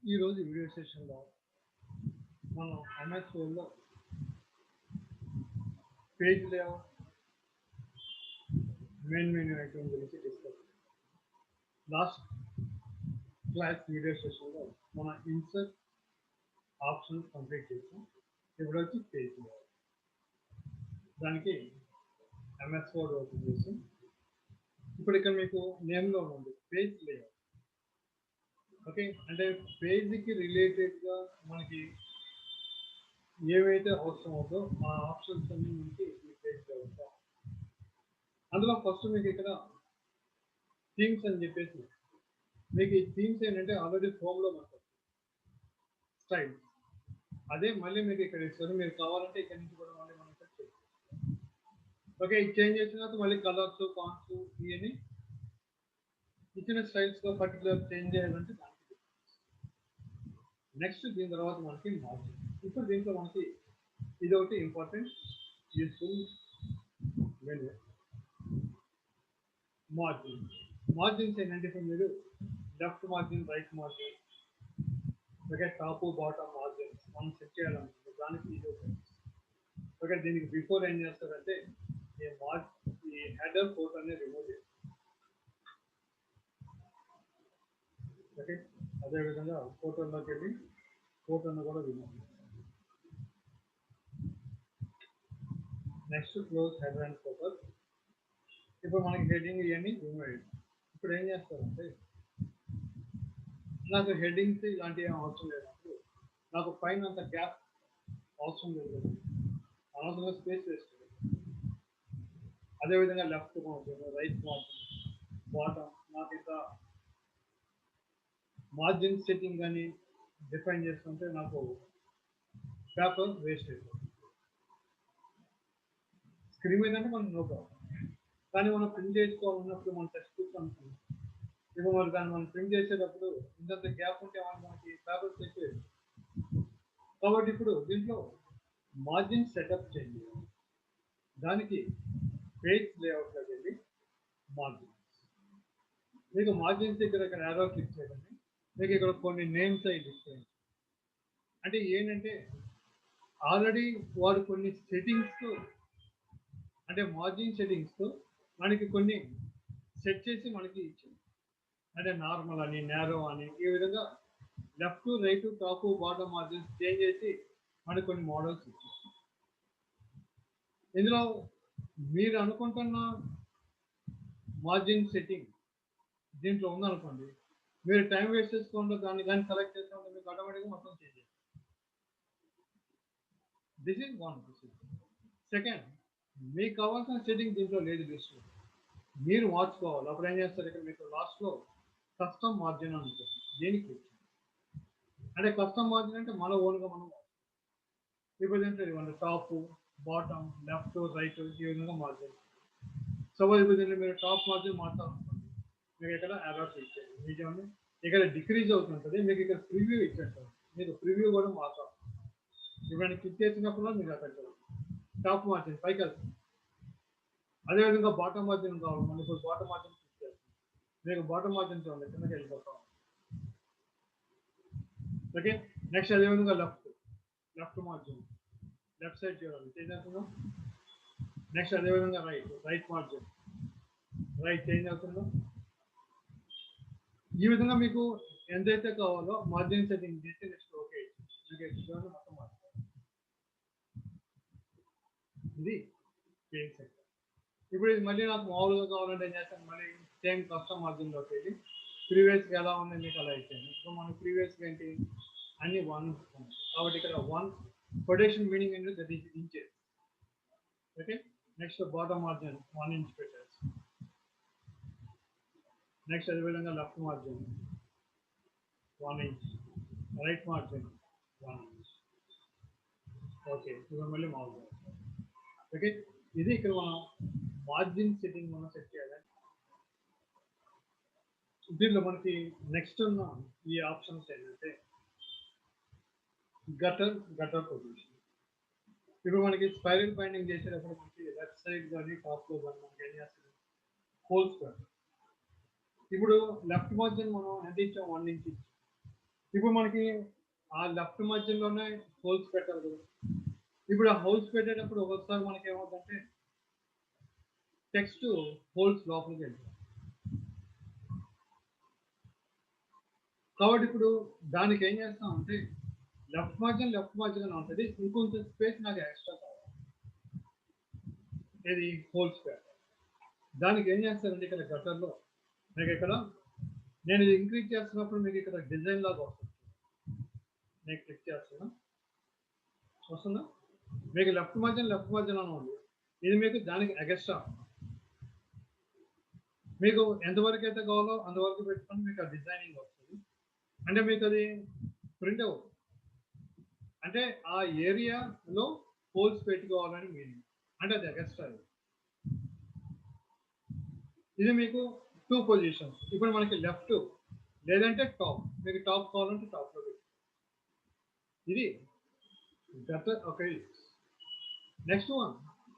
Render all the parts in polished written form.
ఈరోజు వీడియో సెషన్లో మనం ఎంఎస్ వర్డ్లో page layout main menu item గురించి డిస్కస్ లాస్ట్ క్లాస్ వీడియో సెషన్లో మనం ఇన్సర్ట్ ఆప్షన్ కంప్లీట్ చేసాం. ఇప్పుడు వచ్చి పేజ్ లేఅవుట్. దానికి ఎంఎస్ వర్డ్ ఓపెన్ చేసి ఇప్పుడు ఇక్కడ మీకు నేమ్లో ఉంది పేజ్ లేఅవుట్. ఓకే, అంటే పేజ్కి రిలేటెడ్గా మనకి ఏవైతే అవసరం అవుతుందో ఆ ఆప్షన్స్ అన్ని మనకి ఈ పేజ్లో ఉంటాయి. అందులో ఫస్ట్ మీకు ఇక్కడ థీమ్స్ అని చెప్పేసి మీకు ఈ థీమ్స్ ఏంటంటే ఆల్రెడీ హోమ్లో మనకు స్టైల్ అదే మళ్ళీ మీకు ఇక్కడ ఇస్తారు. మీరు కావాలంటే ఇక్కడ నుంచి కూడా మళ్ళీ మనం ఇక్కడ చేయాలి. ఓకే, ఇది చేంజ్ చేసిన తర్వాత మళ్ళీ కలర్స్ ఫాంట్స్ ఇవన్నీ ఇచ్చిన స్టైల్స్లో పర్టికులర్ చేంజ్ చేయాలంటే దానికి నెక్స్ట్ దీని తర్వాత మనకి మార్జిన్. ఇప్పుడు దీంట్లో మనకి ఇది ఒకటి important useful menu margin. Margins ఏంటంటే ఇప్పుడు మీరు left margin, right margin, okay, top bottom margins మనం సెట్ చేయాలనుకుంటే దానికి ఇది ఒకటి. ఓకే, దీనికి బిఫోర్ ఏం చేస్తారంటే ఈ హెడర్ ఫోటో అనేది రిమూవ్ చేస్తారు. ఓకే, అదేవిధంగా ఫోటోలోకి వెళ్ళి ఫోటోను కూడా రిమూవ్ చేస్తారు. Next close header and photo. ఇప్పుడు మనకి హెడ్డింగ్ ఇవన్నీ రిమూవ్ అయ్యాయి. ఇప్పుడు ఏం చేస్తారంటే నాకు హెడ్డింగ్స్ ఇలాంటివి ఏం అవసరం లేనప్పుడు నాకు పైన అంత గ్యాప్ అవసరం లేదు కదా, అనవసరంగా స్పేస్ వేస్తుంది. అదేవిధంగా left margin, right margin, bottom నాకు ఇంత మార్జిన్ సెట్టింగ్ అని డిఫైన్ చేసుకుంటే నాకు పేపర్ వేస్ట్ అయిపోతుంది. స్క్రీన్ మీద అంటే మనకు నో ప్రాబ్లం, కానీ మనం ప్రింట్ చేసుకోవాలన్నప్పుడు మన టెక్స్ట్ బుక్ అనుకుంటాం. ఇప్పుడు మరి దాన్ని మనం ప్రింట్ చేసేటప్పుడు ఇంత గ్యాప్ ఉంటే మనకి పేపర్ ఎక్కువ. కాబట్టి ఇప్పుడు దీంట్లో మార్జిన్ సెటప్ చేయండి. దానికి పేజ్ లేఅవుట్లోకి వెళ్ళి మార్జిన్, మీకు మార్జిన్స్ ఇక్కడ యారో క్లిక్ చేయండి. మీకు ఇక్కడ కొన్ని నేమ్స్ అవి డిస్ప్లే. అంటే ఏంటంటే ఆల్రెడీ వాడు కొన్ని సెట్టింగ్స్తో అంటే మార్జిన్ సెట్టింగ్స్తో మనకి కొన్ని సెట్ చేసి మనకి ఇచ్చింది. అంటే నార్మల్ అని, నేరో అని, ఈ విధంగా left, right, top, bottom margins change చేసి మనకి కొన్ని మోడల్స్ ఇచ్చారు. ఇందులో మీరు అనుకుంటున్న మార్జిన్ సెట్టింగ్ దీంట్లో ఉందనుకోండి, మీరు టైం వేస్ట్ చేసుకోకుండా దాన్ని కానీ సెలెక్ట్ చేసుకుంటే మీకు ఆటోమేటిక్గా మొత్తం చేంజ్ చేయాలి. This is one. సెకండ్, మీకు కావాల్సిన సెట్టింగ్ దీంట్లో లేదు లిస్ట్, మీరు మార్చుకోవాలి. అప్పుడు ఏం చేస్తారు, ఇక్కడ మీకు లాస్ట్లో కస్టమ్ మార్జిన్ అని ఉంటుంది. దీనికి అంటే కస్టమ్ మార్జిన్ అంటే మన ఓన్గా మనం ఇప్పుడు దీంట్లో ఇవ్వండి టాప్, బాటమ్, లెఫ్ట్, రైట్, ఈ విధంగా మార్జిన్. సపోజ్ ఇప్పుడు దీంట్లో మీరు టాప్ మార్జిన్ మార్చాలనుకోండి, మీకు ఇక్కడ ఎర్రర్స్ ఇచ్చేది మీకేమండి, ఇక్కడ డిక్రీజ్ అవుతుంటుంది. మీకు ఇక్కడ ప్రివ్యూ ఇచ్చేస్తారు, మీకు ప్రివ్యూ కూడా మార్చాలి. ఇవన్నీ క్లిక్ చేసినప్పుడు మీరు అక్కడ టాప్ మార్జిన్ పైకి వెళ్తుంది. అదేవిధంగా బాటమ్ మార్జిన్ కావాలి, మనం ఇప్పుడు బాటమ్ మార్జిన్ క్లిక్ చేస్తాం, మీకు బాటమ్ మార్జిన్ చూడండి కిందకి వెళ్ళిపోతాం. ఓకే, నెక్స్ట్ అదేవిధంగా లెఫ్ట్ మార్జిన్ లెఫ్ట్ సైడ్ చూడాలి చేంజ్ అవుతుందో. నెక్స్ట్ అదేవిధంగా రైట్ మార్జిన్ రైట్ చేంజ్ అవుతుందో. ఈ విధంగా మీకు ఎంతైతే కావాలో మార్జిన్ సెట్టింగ్ చేసి నెక్స్ట్ ఓకే మొత్తం మార్చాలి. ఇది పేజ్ సెట్. ఇప్పుడు ఇది మళ్ళీ నాకు మామూలుగా కావాలంటే ఏం చేస్తాను, మళ్ళీ సేమ్ కస్టమ్ మార్జిన్లోకి వెళ్ళి ప్రీవియస్గా ఎలా ఉంది మీకు అలా ఇచ్చాను. ఇప్పుడు మనం ప్రీవియస్గా ఏంటి అన్ని వన్, కాబట్టి ఇక్కడ వన్ కొటేషన్ మీనింగ్ ఏంటంటే that is inches. Okay, next bottom margin 1 inch పెట్టేసి, నెక్స్ట్ అదేవిధంగా left margin 1 inch, right margin 1 inch. Okay, ఇప్పుడు మళ్ళీ మామూలుగా. ఓకే, ఇది ఇక్కడ మనం మార్జిన్ సెట్టింగ్ మనం సెట్ చేయాలి. దీనిలో మనకి నెక్స్ట్ ఉన్న ఈ ఆప్షన్స్ ఏంటంటే గటర్ పొజిషన్. ఇప్పుడు మనకి స్పైరల్ బైండింగ్ చేసేటప్పుడు మనకి లెఫ్ట్ సైడ్ కానీ టాప్లో కానీ మనకి ఏం చేస్తుంది, హోల్స్ పెడతాం. ఇప్పుడు లెఫ్ట్ మార్జిన్ మనం ఎంత ఇచ్చాం, 1 ఇంచ్ ఇచ్చాం. ఇప్పుడు మనకి ఆ లెఫ్ట్ మధ్యలోనే హోల్స్ పెట్టాలి కదా. ఇప్పుడు ఆ హోల్స్ పెట్టేటప్పుడు ఒకసారి మనకి ఏమవుతుందంటే టెక్స్ట్ హోల్స్ లోపలికి వెళ్తుంది. కాబట్టి ఇప్పుడు దానికి ఏం చేస్తాం అంటే లెఫ్ట్ మధ్యలో ఉంటుంది, ఇంకొంచెం స్పేస్ నాకు ఎక్స్ట్రా కావాలి, ఇది హోల్స్ పెట్టాలి. దానికి ఏం చేస్తారంటే ఇక్కడ గట్టర్లో మీకు ఇక్కడ నేను ఇది ఇంక్రీజ్ చేస్తున్నప్పుడు మీకు ఇక్కడ డిజైన్ లాగా వస్తుంది. నేను క్లిక్ చేస్తున్నా, వస్తుందా? మీకు లెఫ్ట్ మధ్యలో ఉంది, ఇది మీకు దానికి ఎగస్ట్రా. మీకు ఎంతవరకు అయితే కావాలో అంతవరకు పెట్టుకొని మీకు ఆ డిజైనింగ్ వస్తుంది. అంటే మీకు అది ప్రింట్ అవుతుంది, అంటే ఆ ఏరియాలో హోల్స్ పెట్టుకోవాలని మీనింగ్, అంటే అది ఎగస్ట్రా. ఇది మీకు 2 పొజిషన్స్. ఇప్పుడు మనకి లెఫ్ట్ లేదంటే టాప్, మీకు టాప్ కావాలంటే టాప్లో పెట్టి, ఇది gutter. Okay, next one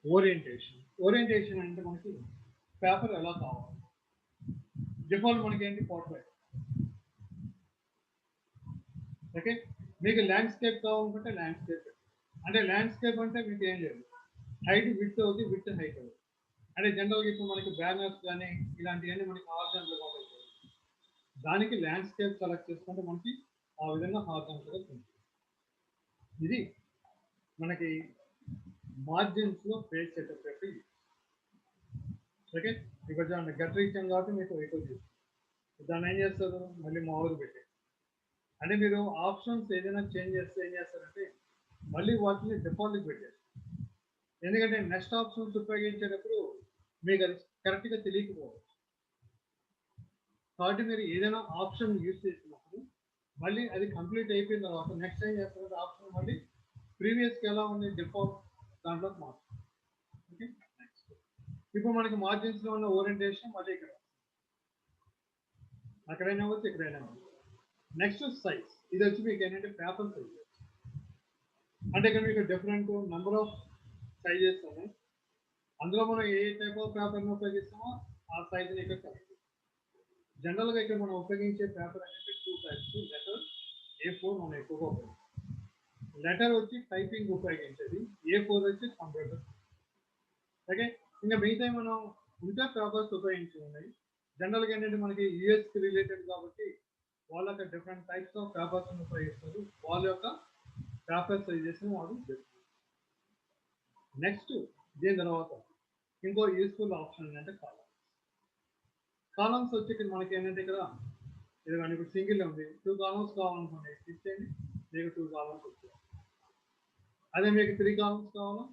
orientation. Orientation అంటే మనకి పేపర్ ఎలా కావాలి. డిఫాల్ట్ మనకి ఏంటి పోర్ట్రైట్. ఓకే, మీకు ల్యాండ్స్కేప్ కావాలనుకుంటే ల్యాండ్స్కేప్. అంటే ల్యాండ్స్కేప్ అంటే మీకు ఏం లేదు, హైట్ విత్ అవుతుంది, విత్ హైట్ అవుతుంది. అంటే జనరల్గా ఇప్పుడు మనకి బ్యానర్స్ కానీ ఇలాంటివన్నీ మనకి హారిజాంటల్గా ఉంటాయి, దానికి ల్యాండ్స్కేప్ సెలెక్ట్ చేసుకుంటే మనకి ఆ విధంగా హారిజాంటల్గా ఉంటుంది. ఇది మనకి మార్జిన్స్లో పేజ్ సెటప్ పెట్టి. ఓకే, ఇక్కడ చూడండి గట్టర్ ఇచ్చాను కాబట్టి మీకు ఎక్కువ చేస్తుంది. దాన్ని ఏం చేస్తారు, మళ్ళీ మామూలు పెట్టి. అంటే మీరు ఆప్షన్స్ ఏదైనా చేంజ్ చేస్తే ఏం చేస్తారంటే మళ్ళీ వాటిని డిఫాల్ట్కి పెట్టారు. ఎందుకంటే నెక్స్ట్ ఆప్షన్స్ ఉపయోగించేటప్పుడు మీకు అది కరెక్ట్గా తెలియకపోవచ్చు. కాబట్టి మీరు ఏదైనా ఆప్షన్ యూజ్ చేసినప్పుడు మళ్ళీ అది కంప్లీట్ అయిపోయిన తర్వాత నెక్స్ట్ ఏం చేస్తారంటే ఆప్షన్ మళ్ళీ ప్రీవియస్కి ఎలా ఉంది డిఫాల్ట్ దాంట్లోకి మార్చుతుంది. ఓకే, నెక్స్ట్ ఇప్పుడు మనకి మార్జిన్స్లో ఉన్న ఓరియంటేషన్ మళ్ళీ ఇక్కడ అక్కడైనా అవ్వచ్చు, ఇక్కడైనా అవ్వచ్చు. నెక్స్ట్ సైజ్, ఇది వచ్చి మీకు ఏంటంటే పేపర్ సైజ్. అంటే ఇక్కడ మీకు డిఫరెంట్ నెంబర్ ఆఫ్ సైజెస్ ఉన్నాయి, అందులో మనం ఏ టైప్ ఆఫ్ పేపర్ని ఉపయోగిస్తామో ఆ సైజ్ని ఇక్కడ సెలెక్ట్. జనరల్గా ఇక్కడ మనం ఉపయోగించే పేపర్ అంటే 2 టైప్స్. లెటర్, A4 మనం ఎక్కువగా ఉపయోగిస్తాం. లెటర్ వచ్చి టైపింగ్ ఉపయోగించేది, A4 వచ్చి కంప్యూటర్. ఓకే, ఇంకా మిగతా మనం ఇంకా పేపర్స్ ఉపయోగించి ఉన్నాయి. జనరల్గా ఏంటంటే మనకి యూఎస్కి రిలేటెడ్ కాబట్టి వాళ్ళ యొక్క డిఫరెంట్ టైప్స్ ఆఫ్ పేపర్స్ ఉపయోగిస్తారు, వాళ్ళ యొక్క పేపర్ సైజెస్ వాళ్ళు చెప్తారు. నెక్స్ట్ దీని తర్వాత ఇంకో యూస్ఫుల్ ఆప్షన్ ఏంటంటే కాలమ్స్. కాలమ్స్ వచ్చి ఇక్కడ మనకి ఏంటంటే ఇక్కడ ఇది కానీ ఇప్పుడు సింగిల్ ఉంది, 2 కాలమ్స్ కావాలనుకోండి క్లిక్ చేయండి, మీకు 2 కాలమ్స్ వచ్చాయి. అదే మీకు 3 కాలమ్స్ కావాలా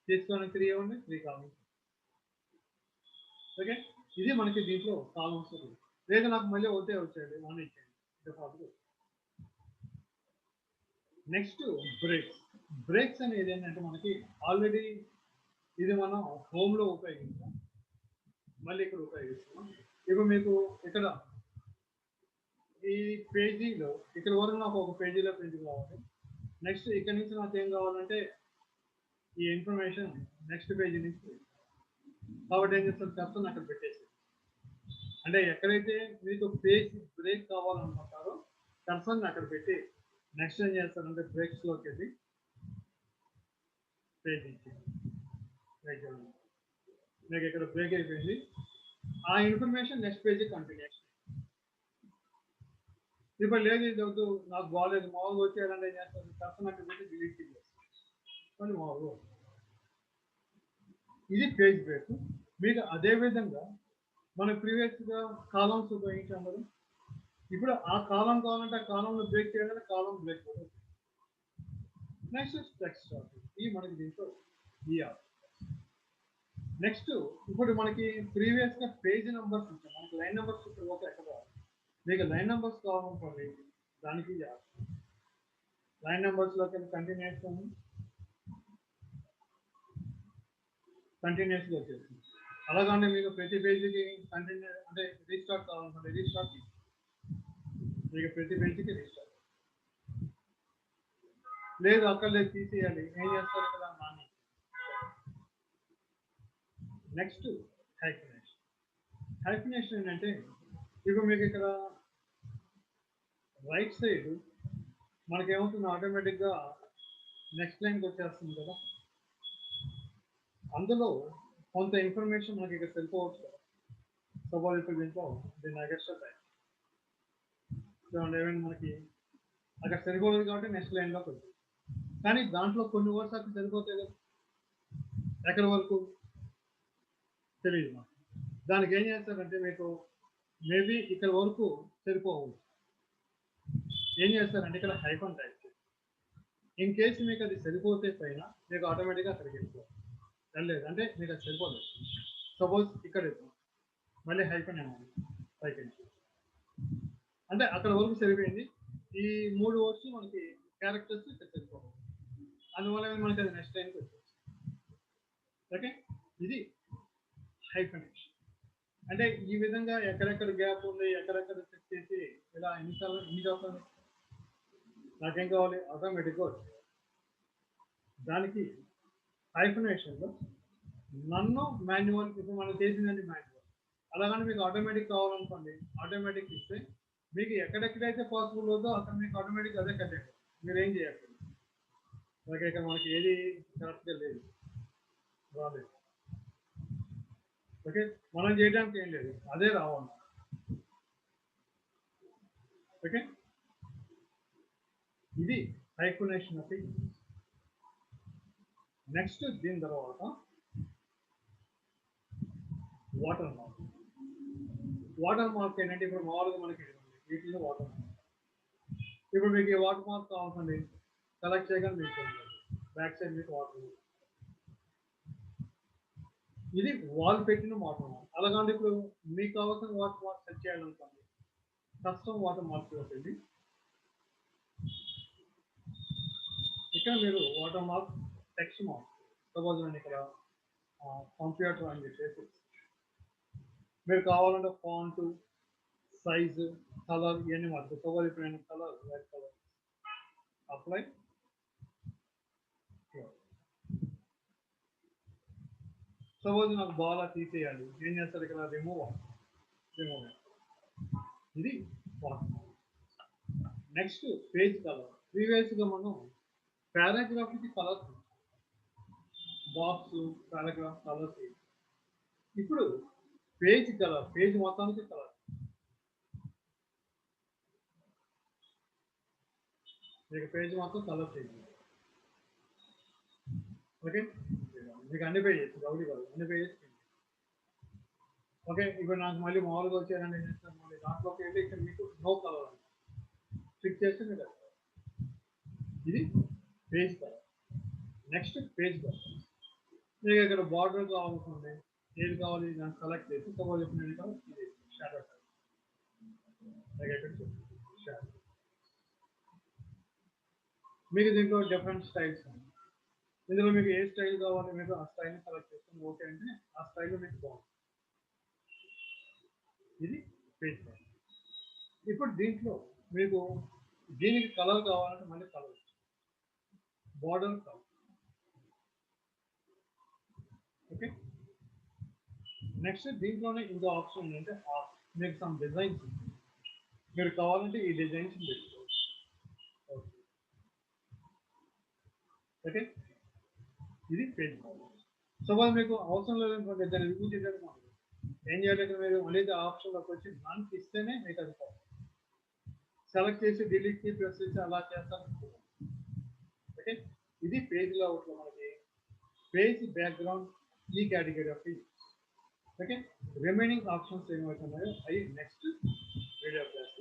తీసుకోండి, 3 ఇవ్వండి, 3 కాలమ్స్. ఓకే, ఇది మనకి దీంట్లో కాలమ్స్. లేదా నాకు మళ్ళీ ఒకటే వచ్చేది, 1 ఇచ్చేయండి డిఫాల్ట్గా. Next breaks. బ్రేక్స్ అనేది ఏంటంటే మనకి ఆల్రెడీ ఇది మనం హోమ్లో ఉపయోగించాం, మళ్ళీ ఇక్కడ ఉపయోగిస్తున్నాం. ఇప్పుడు మీకు ఇక్కడ ఈ పేజీలో ఇక్కడ వరకు నాకు ఒక పేజీలో ప్రింట్ కావాలి. నెక్స్ట్ ఇక్కడ నుంచి నాకు ఏం కావాలంటే ఈ ఇన్ఫర్మేషన్ నెక్స్ట్ పేజీ నుంచి. కాబట్టి ఏం చేస్తారు, కర్సర్ని అక్కడ పెట్టేసి, అంటే ఎక్కడైతే మీకు పేజ్ బ్రేక్ కావాలనుకుంటారో కర్సర్ని అక్కడ పెట్టి నెక్స్ట్ ఏం చేస్తారంటే బ్రేక్స్లోకి వెళ్ళి పేజ్ ఇచ్చింది. మీకు ఇక్కడ బ్రేక్ అయిపోయింది, ఆ ఇన్ఫర్మేషన్ నెక్స్ట్ పేజీ కంటిన్యూ. ఇప్పుడు లేదు ఇది వద్దు నాకు బాగాలేదు మామూలుగా వచ్చేయాలంటే ఏం చేస్తారు, కర్సర్ని అక్కడ పెట్టి డిలీట్ చేస్తారు, మళ్ళీ మామూలుగా. ఇది పేజ్ బ్రేక్. మీకు అదే విధంగా మనం ప్రీవియస్గా కాలమ్స్ ఉపయోగించాం కదా, ఇప్పుడు ఆ కాలం కావాలంటే ఆ కాలంలో బ్రేక్ చేయాలంటే కాలం బ్రేక్ అవుతుంది. నెక్స్ట్ టెక్స్ట్ ఈ మనకి దీంట్లో ఈ నెక్స్ట్ ఇప్పుడు మనకి ప్రీవియస్గా పేజ్ నెంబర్స్ ఇచ్చాం, మనకి లైన్ నెంబర్స్ ఇప్పుడు ఒక ఎక్కడ మీకు లైన్ నెంబర్స్ కావాలనుకోండి దానికి లైన్ నెంబర్స్లోకి కంటిన్యూస్గా వచ్చేసింది. అలాగనే మీకు ప్రతి పేజీకి కంటిన్యూ అంటే రీస్టార్ట్ కావాలనుకోండి రీస్టార్ట్, మీకు ప్రతి పేజీకి రీస్టార్ట్. లేదు అక్కడ లేదు తీసేయాలి, ఏం చేస్తారు ఇక్కడ నాని. నెక్స్ట్ హైఫినేషన్. హైఫినేషన్ ఏంటంటే ఇప్పుడు మీకు ఇక్కడ రైట్ సైడ్ మనకేమవుతుంది ఆటోమేటిక్గా నెక్స్ట్ లైన్కి వచ్చేస్తుంది కదా. అందులో కొంత ఇన్ఫర్మేషన్ మనకి ఇక్కడ తెలుసుకోవచ్చు కదా. సపోజ్ ఇప్పుడు దీంట్లో దీన్ని ఎక్స్ట్రా టైం చూడండి, ఏమైనా మనకి అక్కడ సరిపోలేదు కాబట్టి నెక్స్ట్ లైన్లోకి వచ్చింది. కానీ దాంట్లో కొన్ని వర్డ్స్ అక్కడ సరిపోతాయి కదా, ఎక్కడి వరకు తెలియదు మాకు. దానికి ఏం చేస్తారంటే మీకు మేబీ ఇక్కడ వరకు సరిపోవచ్చు, ఏం చేస్తారంటే ఇక్కడ హైఫన్ టైప్. ఇన్ కేసు మీకు అది సరిపోతే పైన మీకు ఆటోమేటిక్గా అక్కడికి వెళ్ళలేదు అంటే మీకు అది సరిపోలేదు. సపోజ్ ఇక్కడ మళ్ళీ హైఫన్ ఏమో పైకి అంటే అక్కడ వరకు సరిపోయింది. ఈ 3 వర్డ్స్ మనకి క్యారెక్టర్స్ ఇక్కడ సరిపోవాలి, అందువల్ల మనకి అది నెక్స్ట్ లైన్కి వచ్చేసి. ఓకే, ఇది హైఫనేషన్. అంటే ఈ విధంగా ఎక్కడెక్కడ గ్యాప్ ఉంది, ఎక్కడెక్కడ చెక్ చేసి ఇలా ఎన్నిసార్లు ఎన్ని కావాలి, నాకేం కావాలి ఆటోమేటిక్గా వచ్చి దానికి హైఫనేషన్లో నన్ను మాన్యువల్, ఇప్పుడు మనం చేసిందండి మాన్యువల్. అలాగని మీకు ఆటోమేటిక్ కావాలనుకోండి, ఆటోమేటిక్ ఇస్తే మీకు ఎక్కడెక్కడైతే పాసిబుల్ అవుతుందో అక్కడ మీకు ఆటోమేటిక్ అదే కట్టండి, మీరు ఏం చేయక్కర్లేదు. అలాగే ఇక్కడ మనకి ఏది కరెక్ట్గా లేదు, రాలేదు. ఓకే, మనం చేయడానికి ఏం లేదు, అదే రావాలి. ఓకే, ఇది హైఫనేషన్ ఆఫ్ నెక్స్ట్. దీని తర్వాత వాటర్ మార్క్. వాటర్ మార్క్ ఏంటంటే ఇప్పుడు మామూలుగా మనకి వీటిలో వాటర్ మార్క్. ఇప్పుడు మీకు ఈ వాటర్ మార్క్ కావాల్సింది సెలెక్ట్ చేయగానే మీకు బ్యాక్ సైడ్ మీకు వాటర్ మార్క్. ఇది వాల్ పెట్టిన వాటర్ మార్క్. అలాగంటే ఇప్పుడు మీకు కావాల్సిన వాటర్ మార్క్ సెట్ చేయాలనుకోండి, కస్టమ్ వాటర్ మార్క్ ఉంటుంది. ఇక్కడ మీరు watermark text mark, suppose నేను ఇక్కడ కంప్యూటర్ అని చెప్పేసి మీరు కావాలంటే ఫాంట్, సైజు, కలర్ ఇవన్నీ మార్పు. సపోజ్ ఇప్పుడు నేను colour white colour apply. Suppose నాకు బాగా తీసేయాలి, ఏం చేస్తారు ఇక్కడ రిమూవ్. ఇది నెక్స్ట్ పేజ్ కలర్. ప్రీవియస్గా మనం పారాగ్రాఫ్కి కలర్, బాక్స్, పారాగ్రాఫ్ కలర్స్. ఇప్పుడు పేజ్ కలర్, పేజ్ మొత్తానికి కలర్. మీకు పేజ్ మొత్తం కలర్ చేయండి. ఓకే, మీకు అన్ని పేజెస్ గౌరీ కాదు, అన్ని పేజెస్. ఓకే, ఇప్పుడు నాకు మళ్ళీ మామూలుగా వచ్చారండి, మళ్ళీ దాంట్లోకి వెళ్ళి ఇక్కడ మీకు నో కలర్ క్లిక్ చేస్తే మీరు ఇది page colour. Next page colour. మీకు ఇక్కడ బార్డర్ కావాల్సింది, ఏది కావాలి దాన్ని సెలెక్ట్ చేసి సపోజ్ ఇప్పుడు నేను ఇక్కడ ఇది షాడో షాడో. మీకు దీంట్లో డిఫరెంట్ స్టైల్స్ ఉన్నాయి. ఇందులో మీకు ఏ స్టైల్ కావాలి మీరు ఆ స్టైల్ని సెలెక్ట్ చేసుకుని ఓకే అంటే ఆ స్టైల్లో మీకు బాగుంది. ఇది పేజ్ కలర్. ఇప్పుడు దీంట్లో మీకు దీనికి కలర్ కావాలంటే మళ్ళీ colour, border colour. Okay, next దీంట్లోనే ఇంకో ఆప్షన్ ఏంటంటే మీకు సమ్ డిజైన్స్ మీరు కావాలంటే ఈ డిజైన్స్ పెట్టుకోవచ్చు. ఓకే, ఇది పేజ్ కలర్. సపోజ్ మీకు అవసరం లేదనుకోండి, దాన్ని రిమూవ్ చేయడానికి ఏం చేయాలంటే మీరు మళ్ళీ ఆప్షన్లోకి వచ్చి దానికి ఇస్తేనే మీకు అది సెలెక్ట్ చేసి డిలీట్ కి ప్రెస్ చేసి అలా చేస్తాను. ఓకే, ఇది పేజ్ లేఅవుట్లో మనకి పేజ్ బ్యాక్గ్రౌండ్ ఈ category of page. Okay, remaining options ఏమవుతున్నాయో అవి నెక్స్ట్ వీడియో క్లాస్